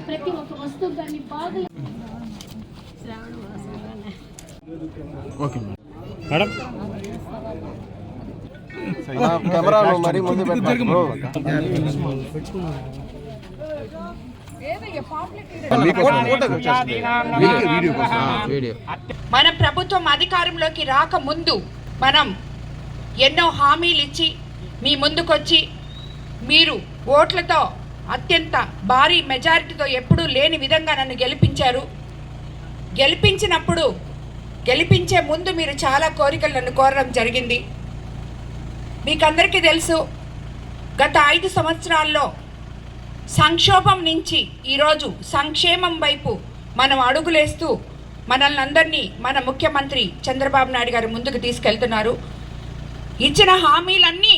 ప్రతి ఒక్క వస్తువు కానీ బాగా ఓకే మేడం కెమెరా మరి ముందు మన ప్రభుత్వం అధికారంలోకి రాకముందు మనం ఎన్నో హామీలు ఇచ్చి మీ ముందుకొచ్చి మీరు ఓట్లతో అత్యంత భారీ మెజారిటీతో ఎప్పుడూ లేని విధంగా నన్ను గెలిపించారు. గెలిపించే ముందు మీరు చాలా కోరికలు నన్ను కోరడం జరిగింది. మీకందరికీ తెలుసు, గత 5 సంవత్సరాల్లో సంక్షోభం నుంచి ఈరోజు సంక్షేమం వైపు మనం అడుగులేస్తూ మనల్ని అందరినీ మన ముఖ్యమంత్రి చంద్రబాబు నాయుడు గారు ముందుకు తీసుకెళ్తున్నారు. ఇచ్చిన హామీలన్నీ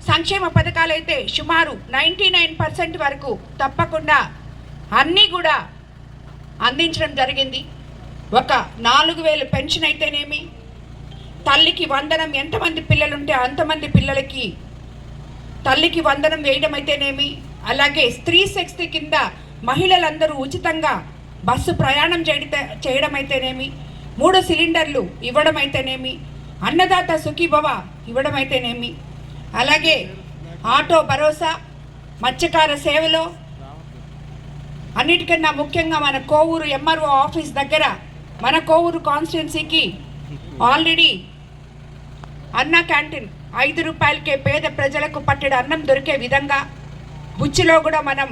సంక్షేమ పథకాలైతే సుమారు 99% వరకు తప్పకుండా అన్నీ కూడా అందించడం జరిగింది. ఒక 4000 పెన్షన్ అయితేనేమి, తల్లికి వందనం ఎంతమంది పిల్లలుంటే అంతమంది పిల్లలకి తల్లికి వందనం వేయడం అయితేనేమి, అలాగే స్త్రీ శక్తి కింద మహిళలందరూ ఉచితంగా బస్సు ప్రయాణం చేయడం అయితేనేమి, 3 సిలిండర్లు ఇవ్వడం అయితేనేమి, అన్నదాత సుఖీభవ ఇవ్వడం అయితేనేమి, అలాగే ఆటో భరోసా, మత్స్యకార సేవలో అన్నిటికన్నా ముఖ్యంగా మన కోవూరు ఎంఆర్ఓ ఆఫీస్ దగ్గర మన కోవూరు కాన్స్టిట్యున్సీకి ఆల్రెడీ అన్న క్యాంటీన్ 5 రూపాయలకే పేద ప్రజలకు పట్టెడు అన్నం దొరికే విధంగా బుచ్చిలో కూడా మనం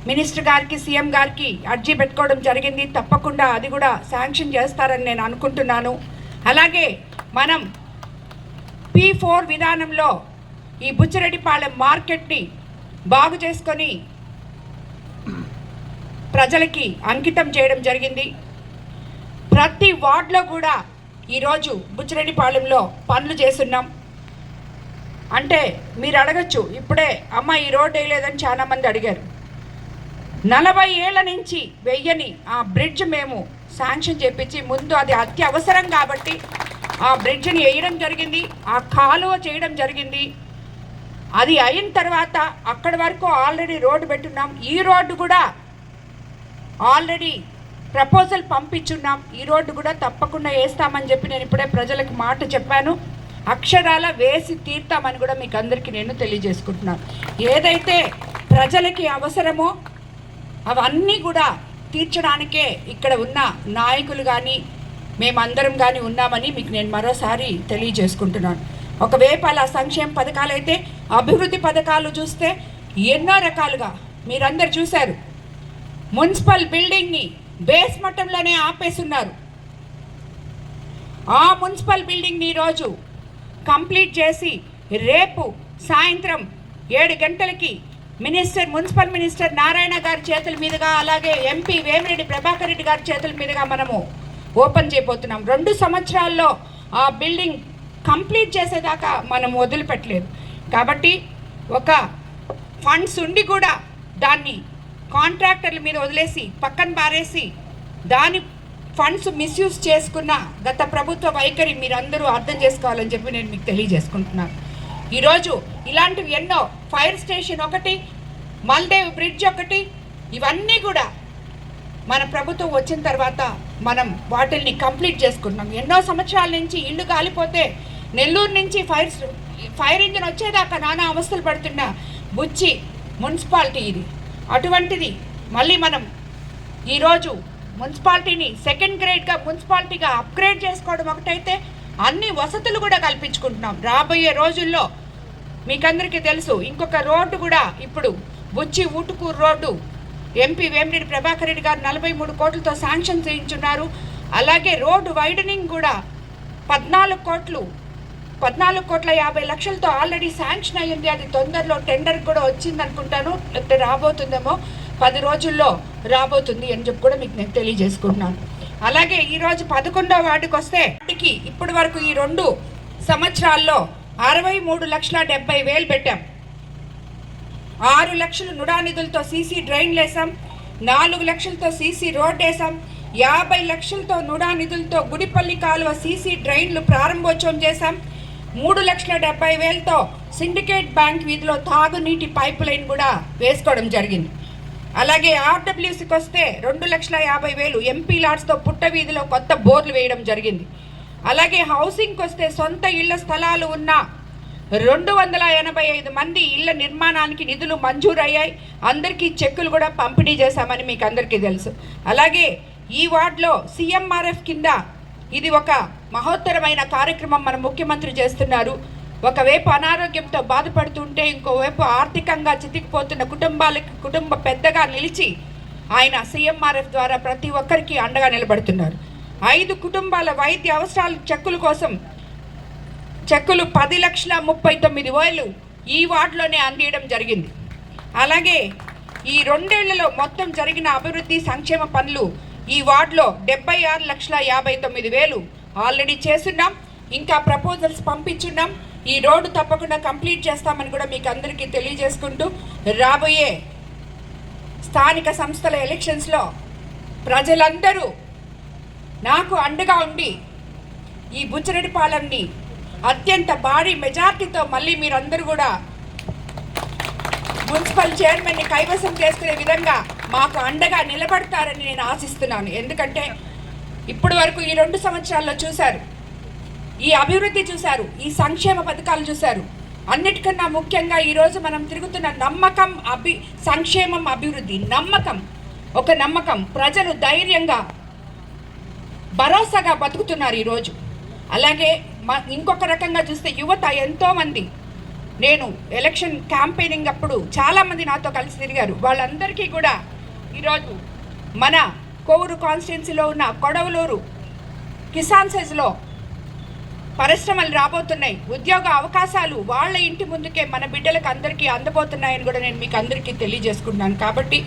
మినిస్టర్ గారికి సీఎం గారికి అర్జీ పెట్టుకోవడం జరిగింది. తప్పకుండా అది కూడా శాంక్షన్ చేస్తారని నేను అనుకుంటున్నాను. అలాగే మనం P4 విధానంలో ఈ బుచ్చిరెడ్డిపాళెం మార్కెట్ని బాగు చేసుకొని ప్రజలకి అంకితం చేయడం జరిగింది. ప్రతి వార్డులో కూడా ఈరోజు బుచ్చిరెడ్డిపాళెంలో పనులు చేస్తున్నాం. అంటే మీరు అడగచ్చు, ఇప్పుడే అమ్మ ఈ రోడ్ వేయలేదని చాలామంది అడిగారు. 40 ఏళ్ల నుంచి వెయ్యని ఆ బ్రిడ్జ్ మేము శాంక్షన్ చేపించి ముందు అది అత్యవసరం కాబట్టి ఆ బ్రిడ్జ్ని వేయడం జరిగింది, ఆ కాలువ చేయడం జరిగింది. అది అయిన తర్వాత అక్కడి వరకు ఆల్రెడీ రోడ్డు పెట్టున్నాం. ఈ రోడ్డు కూడా ఆల్రెడీ ప్రపోజల్ పంపించున్నాం. ఈ రోడ్డు కూడా తప్పకుండా వేస్తామని చెప్పి నేను ఇప్పుడే ప్రజలకు మాట చెప్పాను. అక్షరాల వేసి తీర్తామని కూడా మీకు అందరికీ నేను తెలియజేసుకుంటున్నాను. ఏదైతే ప్రజలకి అవసరమో అవన్నీ కూడా తీర్చడానికే ఇక్కడ ఉన్న నాయకులు కానీ మేమందరం కానీ ఉన్నామని మీకు నేను మరోసారి తెలియజేసుకుంటున్నాను. ఒకవైపు అలా సంక్షేమ పథకాలు అయితే, అభివృద్ధి పథకాలు చూస్తే ఎన్నో రకాలుగా మీరందరూ చూశారు. మున్సిపల్ బిల్డింగ్ని బేస్ మట్టంలోనే ఆపేస్తున్నారు. ఆ మున్సిపల్ బిల్డింగ్ని ఈరోజు కంప్లీట్ చేసి రేపు సాయంత్రం 7 గంటలకి మున్సిపల్ మినిస్టర్ నారాయణ గారి చేతుల మీదుగా, అలాగే ఎంపీ వేమిరెడ్డి ప్రభాకర్ రెడ్డి గారి చేతుల మీదుగా మనము ఓపెన్ చేయబోతున్నాం. 2 సంవత్సరాల్లో ఆ బిల్డింగ్ కంప్లీట్ చేసేదాకా మనం వదిలిపెట్టలేదు. కాబట్టి ఒక ఫండ్స్ ఉండి కూడా దాన్ని కాంట్రాక్టర్ల మీద వదిలేసి పక్కన పారేసి దాని ఫండ్స్ మిస్యూజ్ చేసుకున్న గత ప్రభుత్వ వైఖరి మీరందరూ అర్థం చేసుకోవాలని చెప్పి నేను మీకు తెలియజేసుకుంటున్నాను. ఈరోజు ఇలాంటివి ఎన్నో, ఫైర్ స్టేషన్ ఒకటి, మల్దేవ్ బ్రిడ్జ్ ఒకటి, ఇవన్నీ కూడా మన ప్రభుత్వం వచ్చిన తర్వాత మనం వాటిల్ని కంప్లీట్ చేసుకుంటున్నాం. ఎన్నో సంవత్సరాల నుంచి ఇల్లు కాలిపోతే నెల్లూరు నుంచి ఫైర్ ఇంజిన్ వచ్చేదాకా నానా అవస్థలు పడుతున్న బుచ్చి మున్సిపాలిటీ ఇది. అటువంటిది మళ్ళీ మనం ఈరోజు మున్సిపాలిటీని సెకండ్ గ్రేడ్గా మున్సిపాలిటీగా అప్గ్రేడ్ చేసుకోవడం ఒకటైతే, అన్ని వసతులు కూడా కల్పించుకుంటున్నాం. రాబోయే రోజుల్లో మీకందరికీ తెలుసు, ఇంకొక రోడ్డు కూడా ఇప్పుడు బుచ్చి ఊటుకూరు రోడ్డు ఎంపీ వేమిరెడ్డి ప్రభాకర్ రెడ్డి గారు 43 కోట్లతో శాంక్షన్ చేయించున్నారు. అలాగే రోడ్డు వైడనింగ్ కూడా 14,50,00,000తో ఆల్రెడీ శాంక్షన్ అయ్యింది. అది తొందరలో టెండర్ కూడా వచ్చింది అనుకుంటాను, లేకపోతే రాబోతుందేమో, 10 రోజుల్లో రాబోతుంది అని చెప్పి కూడా మీకు నేను తెలియజేసుకుంటున్నాను. అలాగే ఈరోజు 11వ వార్డుకి వస్తే ఇప్పటి వరకు ఈ 2 సంవత్సరాల్లో 63,70,000 పెట్టాం. 6 లక్షలు నుడా నిధులతో సీసీ డ్రైన్లు వేసాం, 4 లక్షలతో సీసీ రోడ్ వేసాం, 50 లక్షలతో నుడా నిధులతో గుడిపల్లి కాలువ సీసీ డ్రైన్లు ప్రారంభోత్సవం చేశాం, 3,70,000తో సిండికేట్ బ్యాంక్ వీధిలో తాగునీటి పైప్ లైన్ కూడా వేసుకోవడం జరిగింది. అలాగే ఆర్డబ్ల్యూసీకి వస్తే 2,50,000 ఎంపీ లాట్స్తో పుట్ట వీధిలో కొత్త బోర్లు వేయడం జరిగింది. అలాగే హౌసింగ్కి వస్తే సొంత ఇళ్ల స్థలాలు ఉన్న 285 మంది ఇళ్ల నిర్మాణానికి నిధులు మంజూరయ్యాయి. అందరికీ చెక్కులు కూడా పంపిణీ చేశామని మీకు అందరికీ తెలుసు. అలాగే ఈ వార్డులో సీఎంఆర్ఎఫ్ కింద ఇది ఒక మహోత్తరమైన కార్యక్రమం మన ముఖ్యమంత్రి చేస్తున్నారు. ఒకవైపు అనారోగ్యంతో బాధపడుతుంటే ఇంకోవైపు ఆర్థికంగా చితికిపోతున్న కుటుంబ పెద్దగా నిలిచి ఆయన సీఎంఆర్ఎఫ్ ద్వారా ప్రతి ఒక్కరికి అండగా నిలబడుతున్నారు. 5 కుటుంబాల వైద్య అవసరాల చెక్కుల కోసం చెక్కులు 10,39,000 ఈ వార్డులోనే అందించడం జరిగింది. అలాగే ఈ 2 ఏళ్లలో మొత్తం జరిగిన అభివృద్ధి సంక్షేమ పనులు ఈ వార్డులో 76,59,000 ఆల్రెడీ చేస్తున్నాం. ఇంకా ప్రపోజల్స్ పంపించున్నాం. ఈ రోడ్డు తప్పకుండా కంప్లీట్ చేస్తామని కూడా మీకు అందరికీ తెలియజేసుకుంటూ, రాబోయే స్థానిక సంస్థల ఎలక్షన్స్లో ప్రజలందరూ నాకు అండగా ఉండి ఈ బుచ్చిరెడ్డిపాలెంని అత్యంత భారీ మెజార్టీతో మళ్ళీ మీరందరూ కూడా మున్సిపల్ చైర్మన్ని కైవసం చేసుకునే విధంగా మాకు అండగా నిలబడతారని నేను ఆశిస్తున్నాను. ఎందుకంటే ఇప్పటి వరకు ఈ 2 సంవత్సరాల్లో చూశారు, ఈ అభివృద్ధి చూశారు, ఈ సంక్షేమ పథకాలు చూశారు. అన్నిటికన్నా ముఖ్యంగా ఈరోజు మనం తిరుగుతున్న నమ్మకం, సంక్షేమం, అభివృద్ధి, ఒక నమ్మకం. ప్రజలు ధైర్యంగా భరోసాగా బతుకుతున్నారు ఈరోజు. అలాగే ఇంకొక రకంగా చూస్తే యువత ఎంతోమంది, నేను ఎలక్షన్ క్యాంపెయినింగ్ అప్పుడు చాలామంది నాతో కలిసి తిరిగారు. వాళ్ళందరికీ కూడా ఈరోజు మన కోవూరు కాన్స్టిట్యున్సీలో ఉన్న కొడవలూరు కిసాన్ సెజ్లో పరిశ్రమలు రాబోతున్నాయి. ఉద్యోగ అవకాశాలు వాళ్ళ ఇంటి ముందుకే మన బిడ్డలకు అందరికీ అందబోతున్నాయని కూడా నేను మీకు అందరికీ తెలియజేసుకుంటున్నాను. కాబట్టి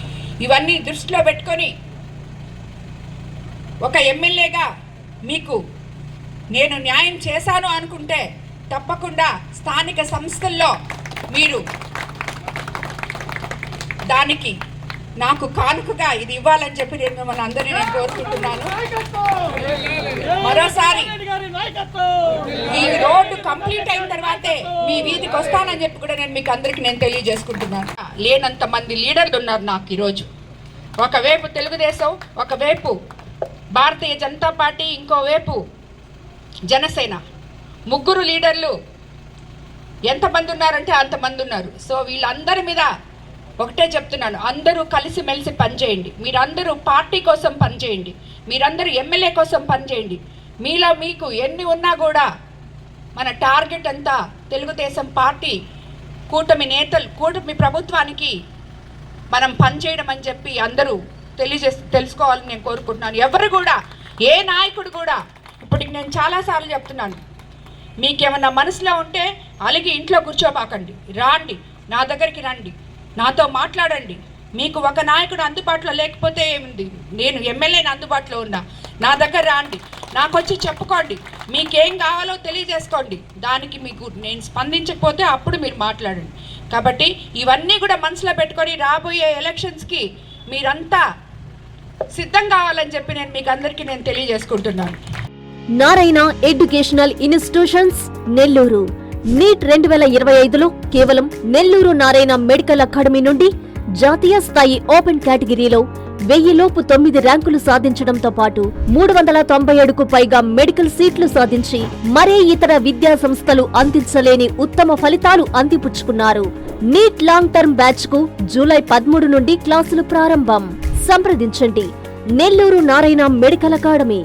ఇవన్నీ దృష్టిలో పెట్టుకొని ఒక ఎమ్మెల్యేగా మీకు నేను న్యాయం చేశాను అనుకుంటే తప్పకుండా స్థానిక సంస్థల్లో మీరు దానికి నాకు కానుకగా ఇది ఇవ్వాలని చెప్పి నేను మిమ్మల్ని అందరినీ నేను కోరుకుంటున్నాను. మరోసారి ఈ రోడ్డు కంప్లీట్ అయిన తర్వాతే మీ వీధికి వస్తానని చెప్పి కూడా నేను మీకు అందరికీ నేను తెలియజేసుకుంటున్నాను. లేనంత మంది లీడర్లు ఉన్నారు నాకు ఈరోజు. ఒకవైపు తెలుగుదేశం, ఒకవైపు భారతీయ జనతా పార్టీ, ఇంకోవైపు జనసేన. 3 లీడర్లు ఎంతమంది ఉన్నారంటే అంతమంది ఉన్నారు. సో వీళ్ళందరి మీద ఒకటే చెప్తున్నాను, అందరూ కలిసిమెలిసి పనిచేయండి. మీరందరూ పార్టీ కోసం పనిచేయండి, మీరందరూ ఎమ్మెల్యే కోసం పనిచేయండి. మీలో మీకు ఎన్ని ఉన్నా కూడా మన టార్గెట్ అంతా తెలుగుదేశం పార్టీ, కూటమి ప్రభుత్వానికి మనం పనిచేయడం అని చెప్పి అందరూ తెలుసుకోవాలని నేను కోరుకుంటున్నాను. ఎవరు కూడా, ఏ నాయకుడు కూడా, ఇప్పటికి నేను చాలాసార్లు చెప్తున్నాను, మీకేమన్నా మనసులో ఉంటే అలిగి ఇంట్లో కూర్చోబాకండి, రాండి, నా దగ్గరికి రండి, నాతో మాట్లాడండి. మీకు ఒక నాయకుడు అందుబాటులో లేకపోతే ఏముంది, నేను ఎమ్మెల్యేని అందుబాటులో ఉన్నా, నా దగ్గర రాండి, నాకు వచ్చి చెప్పుకోండి, మీకేం కావాలో తెలియజేసుకోండి. దానికి మీకు నేను స్పందించకపోతే అప్పుడు మీరు మాట్లాడండి. కాబట్టి ఇవన్నీ కూడా మనసులో పెట్టుకొని రాబోయే ఎలక్షన్స్కి మీరంతా సిద్ధం కావాలని చెప్పి నేను మీకు అందరికీ నేను తెలియజేసుకుంటున్నాను. Narayana educational institutions Nellore. NEET 2025లో కేవలం నెల్లూరు నారాయణ మెడికల్ అకాడమీ నుండి జాతీయ స్థాయి ఓపెన్ కేటగిరీలో 1000 లోపు 9 ర్యాంకులు సాధించడంతో పాటు 397కు పైగా మెడికల్ సీట్లు సాధించి మరే ఇతర విద్యా సంస్థలు అందించలేని ఉత్తమ ఫలితాలు అందిపుచ్చుకున్నారు. నీట్ లాంగ్ టర్మ్ బ్యాచ్ కు జూలై 13 నుండి క్లాసులు ప్రారంభం. సంప్రదించండి నెల్లూరు నారాయణ మెడికల్ అకాడమీ.